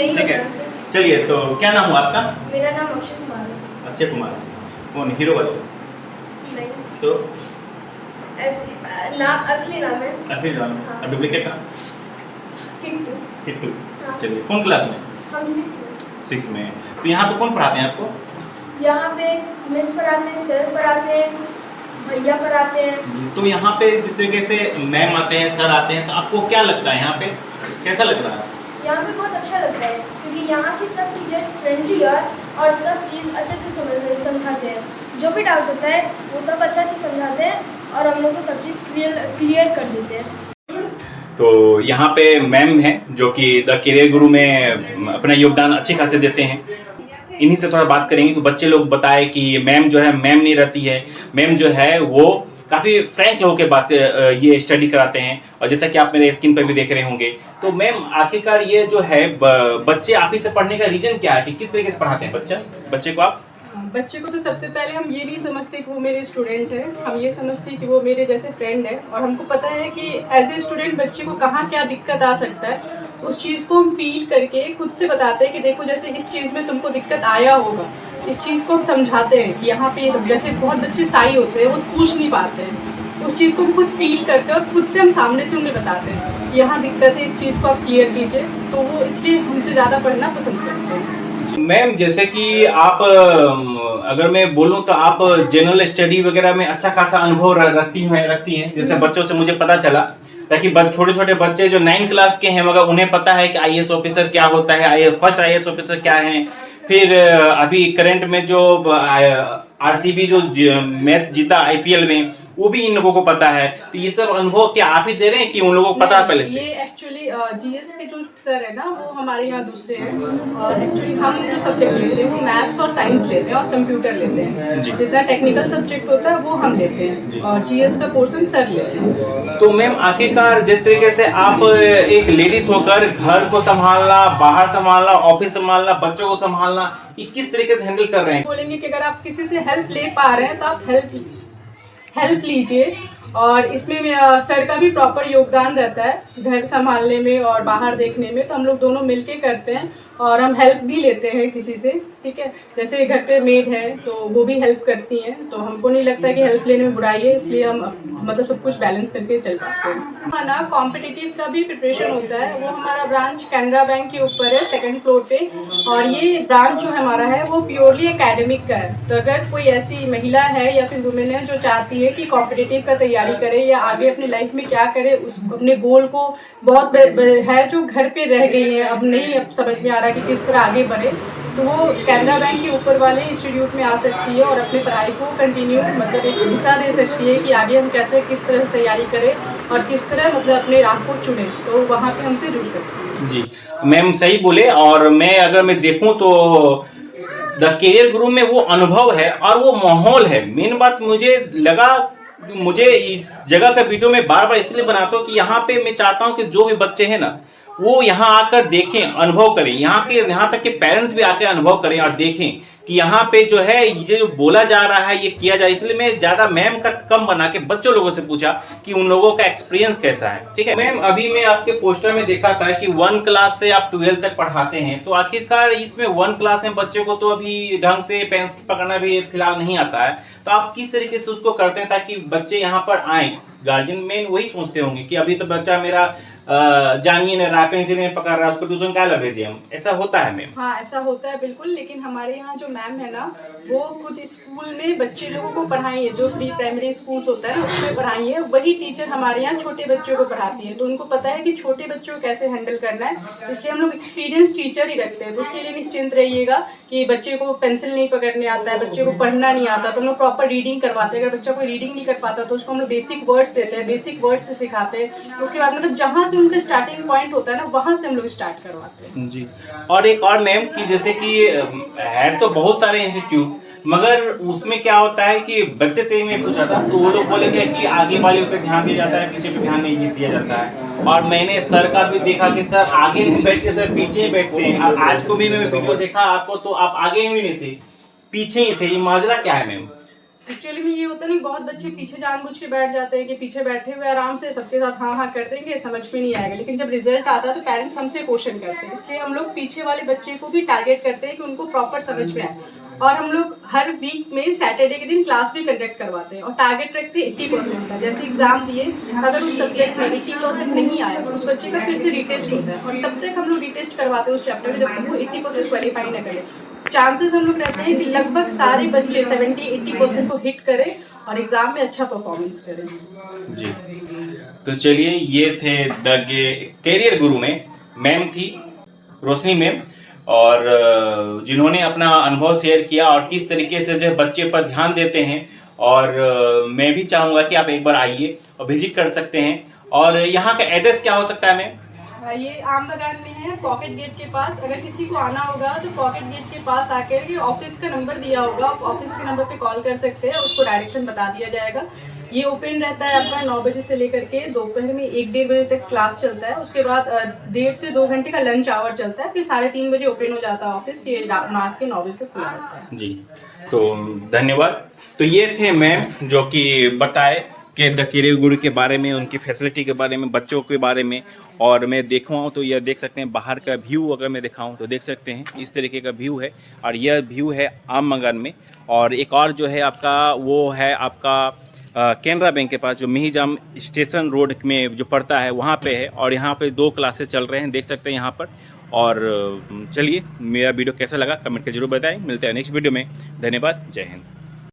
नहीं ठीक है। पता हमसे। चलिए, तो क्या नाम हुआ आपका? मेरा नाम अक्षय कुमार है। अक्षय कुमार। कौन हीरो वाले? नहीं, तो नाम असली नाम है असली नाम हाँ। और डुप्लीकेट नाम? किट्टू। किट्टू। हाँ। चलिए, कौन क्लास में? हम 6 में। 6 में। तो यहाँ पे कौन पढ़ाते हैं आपको? यहाँ पे मिस पढ़ाते हैं, सर पढ़ाते हैं, भैया पढ़ाते हैं। तो यहाँ पे जिस तरीके से मैम आते हैं, सर आते हैं, तो आपको क्या लगता है यहाँ पे कैसा लग रहा है? यहाँ पे बहुत अच्छा लगता है क्योंकि यहाँ के सब टीचर्स फ्रेंडली है और सब चीज़ अच्छे से समझाते हैं। जो भी डाउट होता है वो सब अच्छा से समझाते हैं और हम लोग को सब चीज़ क्लियर कर देते हैं। तो यहाँ पे मैम हैं जो कि द करियर गुरु में अपना योगदान अच्छे खासे देते हैं। इन्हीं से थोड़ा बात करेंगे कि बच्चे लोग बताए कि मैम जो है मैम नहीं रहती है, मैम जो है वो काफ़ी फ्रैंक होकर बात ये स्टडी कराते हैं। और जैसा कि आप मेरे स्क्रीन पर भी देख रहे होंगे, तो मैम आखिरकार ये जो है बच्चे आप ही से पढ़ने का रीजन क्या है कि किस तरीके से पढ़ाते हैं बच्चे को आप? बच्चे को तो सबसे पहले हम ये नहीं समझते कि वो मेरे स्टूडेंट है, हम ये समझते हैं कि वो मेरे जैसे फ्रेंड है। और हमको पता है कि एज ए स्टूडेंट बच्चे को कहाँ क्या दिक्कत आ सकता है, उस चीज़ को हम फील करके खुद से बताते हैं कि देखो जैसे इस चीज़ में तुमको दिक्कत आया होगा, इस चीज़ को हम समझाते हैं कि यहाँ पे जैसे बहुत बच्चे साई होते हैं, वो पूछ नहीं पाते हैं, उस चीज़ को हम खुद फील करते हैं और खुद से हम सामने से उन्हें बताते हैं यहाँ दिक्कत है, इस चीज़ को आप क्लियर कीजिए। तो वो इसलिए हमसे ज़्यादा पढ़ना पसंद करते हैं। मैम जैसे कि आप अगर मैं बोलूं तो आप जनरल स्टडी वगैरह में अच्छा खासा अनुभव रखती हैं जैसे बच्चों से मुझे पता चला, ताकि छोटे छोटे बच्चे जो 9 क्लास के हैं मगर उन्हें पता है कि आईएएस ऑफिसर क्या होता है, फर्स्ट आईएएस ऑफिसर क्या है। फिर अभी करंट में जो आरसीबी जो मैच जीता आईपीएल में, वो भी इन लोगों को पता है। तो ये सब अनुभव क्या आप ही दे रहे हैं कि उन लोगों को पता है पहले से? ये एक्चुअली जीएस के जो सर है ना वो हमारे यहाँ दूसरे हैं, और एक्चुअली हम जो सब्जेक्ट लेते हैं वो मैथ्स और साइंस लेते हैं और कंप्यूटर लेते हैं। जितना टेक्निकल सब्जेक्ट होता है वो हम लेते हैं और जीएस का पोर्शन सर लेते हैं। तो मैम आखिरकार जिस तरीके से आप एक लेडीज होकर घर को संभालना, बाहर संभालना, ऑफिस संभालना, बच्चों को संभालना, ये किस तरीके से हैंडल कर रहे हैं? बोलेंगे कि अगर आप किसी से हेल्प ले पा रहे हैं तो आप हेल्प लीजिए। और इसमें सर का भी प्रॉपर योगदान रहता है घर संभालने में और बाहर देखने में, तो हम लोग दोनों मिलके करते हैं और हम हेल्प भी लेते हैं किसी से। ठीक है, जैसे घर पे मेड है तो वो भी हेल्प करती हैं, तो हमको नहीं लगता कि हेल्प लेने में बुराई है, इसलिए हम मतलब सब कुछ बैलेंस करके चल पाते हैं। हाँ ना, कॉम्पिटिटिव का भी प्रिपरेशन होता है, वो हमारा ब्रांच कैनरा बैंक के ऊपर है 2nd फ्लोर पे। और ये ब्रांच जो हमारा है वो प्योरली एकेडमिक का है। तो अगर कोई ऐसी महिला है या फिर वुमेन है जो चाहती है कि कॉम्पिटिटिव का तैयारी करे या आगे अपने लाइफ में क्या करे, उस अपने गोल को बहुत है जो घर पे रह गई है, अब नहीं अब समझ में आ रहा कि किस तरह आगे बढ़े, तो वो कैनरा बैंक के ऊपर वाले इंस्टीट्यूट में आ सकती है और अपनी पढ़ाई को कंटिन्यू मतलब एक दिशा दे सकती है कि आगे हम कैसे किस तरह से तैयारी करें और किस तरह मतलब अपने राह को चुने, तो वहाँ पे हमसे जुड़ सकती है। जी मैम सही बोले। और अगर मैं देखूं तो द करियर गुरु में वो अनुभव है और वो माहौल है। मेन बात मुझे इस जगह का वीडियो में बार बार इसलिए बनाता हूँ कि यहाँ पे मैं चाहता हूँ कि जो भी बच्चे हैं ना वो यहाँ आकर देखें, अनुभव करें, यहाँ तक के पेरेंट्स भी आकर अनुभव करें और देखें कि यहाँ पे जो है ये जो बोला जा रहा है ये किया जाए। इसलिए मैं ज्यादा मैम का कम बना के बच्चों लोगों से पूछा कि उन लोगों का एक्सपीरियंस कैसा है। ठीक है मैम, अभी मैं आपके पोस्टर में देखा था कि 1 क्लास से आप 12 तक पढ़ाते हैं, तो आखिरकार इसमें 1 क्लास में बच्चे को तो अभी ढंग से पेंसिल पकड़ना भी फिलहाल नहीं आता है, तो आप किस तरीके से उसको करते हैं ताकि बच्चे यहाँ पर आए? गार्जियन मेन वही सोचते होंगे कि अभी तो बच्चा मेरा जानिए ना रहा, पेंसिल नहीं पकड़ रहा, उसको ट्यूशन क्या भेजे हम, ऐसा होता है मैम? हाँ ऐसा होता है बिल्कुल, लेकिन हमारे यहाँ जो मैम है ना वो खुद स्कूल में बच्चे लोगों को पढ़ाई है, जो प्री प्राइमरी स्कूल्स होता है ना उसमें पढ़ाई है, वही टीचर हमारे यहाँ छोटे बच्चों को पढ़ाती है, तो उनको पता है कि छोटे बच्चों को कैसे हैंडल करना है, इसलिए हम लोग एक्सपीरियंस टीचर ही रखते हैं। तो उसके लिए निश्चिंत रहिएगा कि बच्चे को पेंसिल नहीं पकड़ने आता है, बच्चे को पढ़ना नहीं आता, तो हम लोग प्रॉपर रीडिंग करवाते हैं। अगर बच्चा कोई रीडिंग नहीं कर पाता तो उसको हम लोग बेसिक वर्ड्स देते हैं, बेसिक वर्ड्स से सिखाते हैं, उसके बाद मतलब जहाँ से उनका स्टार्टिंग पॉइंट होता है ना वहाँ से हम लोग स्टार्ट करवाते हैं। जी। और एक और मैम कि जैसे कि है तो बहुत सारे इंस्टीट्यूट, मगर उसमें क्या होता है कि बच्चे से ही मैं पूछा था तो वो लोग बोलेंगे कि आगे वाले पे ध्यान दिया जाता है, पीछे पे ध्यान नहीं दिया जाता है। और मैंने सर का भी देखा कि सर आगे नहीं बैठते, सर पीछे ही बैठते हैं। और आज को भी मैं वीडियो देखा आपको तो आप आगे ही नहीं थे, पीछे ही थे, ये माजरा क्या है मैम? एक्चुअली में ये होता है ना, बहुत बच्चे पीछे जानबूझ के बैठ जाते हैं कि पीछे बैठे हुए आराम से सबके साथ हाँ हाँ कर देंगे, समझ में नहीं आएगा। लेकिन जब रिजल्ट आता है तो पेरेंट्स हमसे क्वेश्चन करते हैं, इसलिए हम लोग पीछे वाले बच्चे को भी टारगेट करते हैं कि उनको प्रॉपर समझ में आए। और हम लोग हर वीक में सैटरडे के दिन क्लास भी कंडक्ट करवाते हैं और टारगेट रखते हैं 80% का। जैसे एग्जाम दिए, अगर उस सब्जेक्ट में 80% नहीं आया तो उस बच्चे का फिर से रीटेस्ट होता है, और तब तक हम लोग रीटेस्ट करवाते हैं उस चैप्टर में जब तक वो 80% क्वालिफाई न करे। चांसेस हम लोग रहते हैं कि लगभग सारे बच्चे 70-80% को हिट करें और एग्जाम में अच्छा परफॉर्मेंस करें। जी, तो चलिए, ये थे द कैरियर गुरु में मैम थी, रोशनी मैम, और जिन्होंने अपना अनुभव शेयर किया और किस तरीके से जो बच्चे पर ध्यान देते हैं। और मैं भी चाहूँगा कि आप एक बार आइए और विजिट कर सकते हैं। और यहाँ का एड्रेस क्या हो सकता है मैम? ये आम बागान में है, पॉकेट गेट के पास। अगर किसी को आना होगा तो पॉकेट गेट के पास आकर, ये ऑफिस का नंबर दिया होगा, ऑफिस के नंबर पे कॉल कर सकते हैं, उसको डायरेक्शन बता दिया जाएगा। ये ओपन रहता है आपका 9 बजे से लेकर के दोपहर में 1-1:30 बजे तक क्लास चलता है। उसके बाद 1.5 से 2 घंटे का लंच आवर चलता है, फिर 3:30 बजे ओपन हो जाता है ऑफिस। ये रात के 9 बजे तक खुला रहता है। जी, तो धन्यवाद। तो ये थे मैम जो कि बताए कि द कैरियर गुरु के बारे में, उनकी फैसिलिटी के बारे में, बच्चों के बारे में। और मैं देखवाऊँ तो यह देख सकते हैं, बाहर का व्यू अगर मैं दिखाऊँ तो देख सकते हैं इस तरीके का व्यू है। और यह व्यू है आम बागान में। और एक और जो है आपका, वो है आपका कैनरा बैंक के पास, जो मिहिजाम स्टेशन रोड में जो पड़ता है वहाँ पे है। और यहाँ पे 2 क्लासेस चल रहे हैं, देख सकते हैं यहाँ पर। और चलिए, मेरा वीडियो कैसा लगा कमेंट करके जरूर बताएं। मिलते हैं नेक्स्ट वीडियो में। धन्यवाद, जय हिंद।